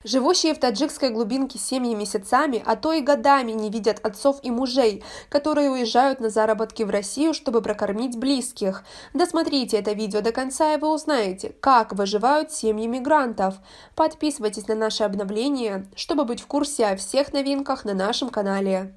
Живущие в таджикской глубинке семьи месяцами, а то и годами не видят отцов и мужей, которые уезжают на заработки в Россию, чтобы прокормить близких. Досмотрите это видео до конца, и вы узнаете, как выживают семьи мигрантов. Подписывайтесь на наши обновления, чтобы быть в курсе о всех новинках на нашем канале.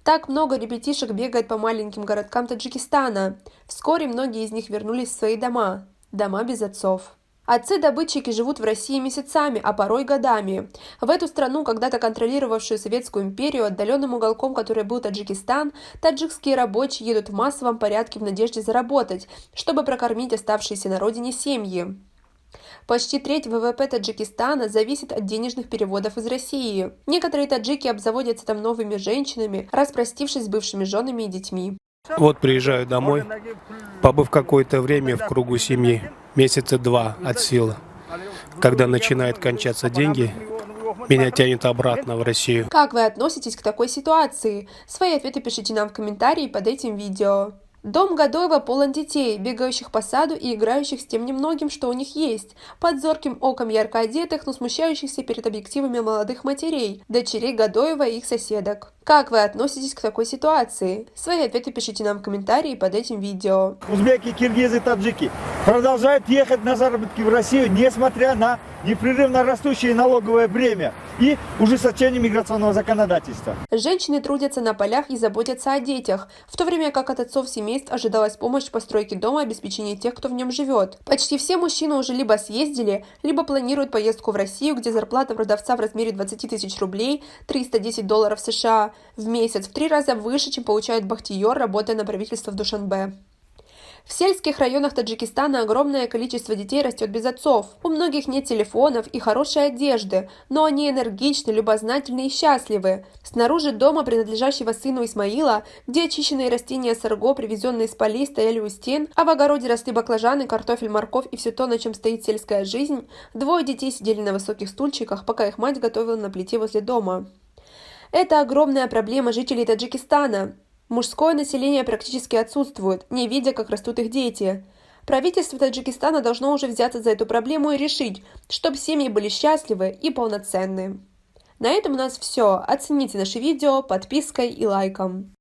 Так много ребятишек бегает по маленьким городкам Таджикистана. Вскоре многие из них вернулись в свои дома без отцов. Отцы-добытчики живут в России месяцами, а порой годами. В эту страну, когда-то контролировавшую Советскую империю, отдаленным уголком которой был Таджикистан, таджикские рабочие едут в массовом порядке в надежде заработать, чтобы прокормить оставшиеся на родине семьи. Почти треть ВВП Таджикистана зависит от денежных переводов из России. Некоторые таджики обзаводятся там новыми женщинами, распростившись с бывшими женами и детьми. Вот приезжаю домой, побыв какое-то время в кругу семьи, месяца 2 от силы. Когда начинают кончаться деньги, меня тянет обратно в Россию. Как вы относитесь к такой ситуации? Свои ответы пишите нам в комментарии под этим видео. Дом Гадоева полон детей, бегающих по саду и играющих с тем немногим, что у них есть, под зорким оком ярко одетых, но смущающихся перед объективами молодых матерей, дочерей Гадоева и их соседок. Как вы относитесь к такой ситуации? Свои ответы пишите нам в комментарии под этим видео. Узбеки, киргизы, таджики продолжают ехать на заработки в Россию, несмотря на непрерывно растущее налоговое бремя и ужесточение миграционного законодательства. Женщины трудятся на полях и заботятся о детях, в то время как от отцов семейств ожидалась помощь в постройке дома и обеспечении тех, кто в нем живет. Почти все мужчины уже либо съездили, либо планируют поездку в Россию, где зарплата продавца в размере 20 тысяч рублей, $310 США, в месяц в 3 раза выше, чем получает бахтиер, работая на правительство в Душанбе. В сельских районах Таджикистана огромное количество детей растет без отцов. У многих нет телефонов и хорошей одежды, но они энергичны, любознательны и счастливы. Снаружи дома, принадлежащего сыну Исмаила, где очищенные растения сарго, привезенные с полей, стояли у стен, а в огороде росли баклажаны, картофель, морковь и все то, на чем стоит сельская жизнь, 2 детей сидели на высоких стульчиках, пока их мать готовила на плите возле дома. Это огромная проблема жителей Таджикистана. Мужское население практически отсутствует, не видя, как растут их дети. Правительство Таджикистана должно уже взяться за эту проблему и решить, чтобы семьи были счастливы и полноценны. На этом у нас все. Оцените наше видео подпиской и лайком.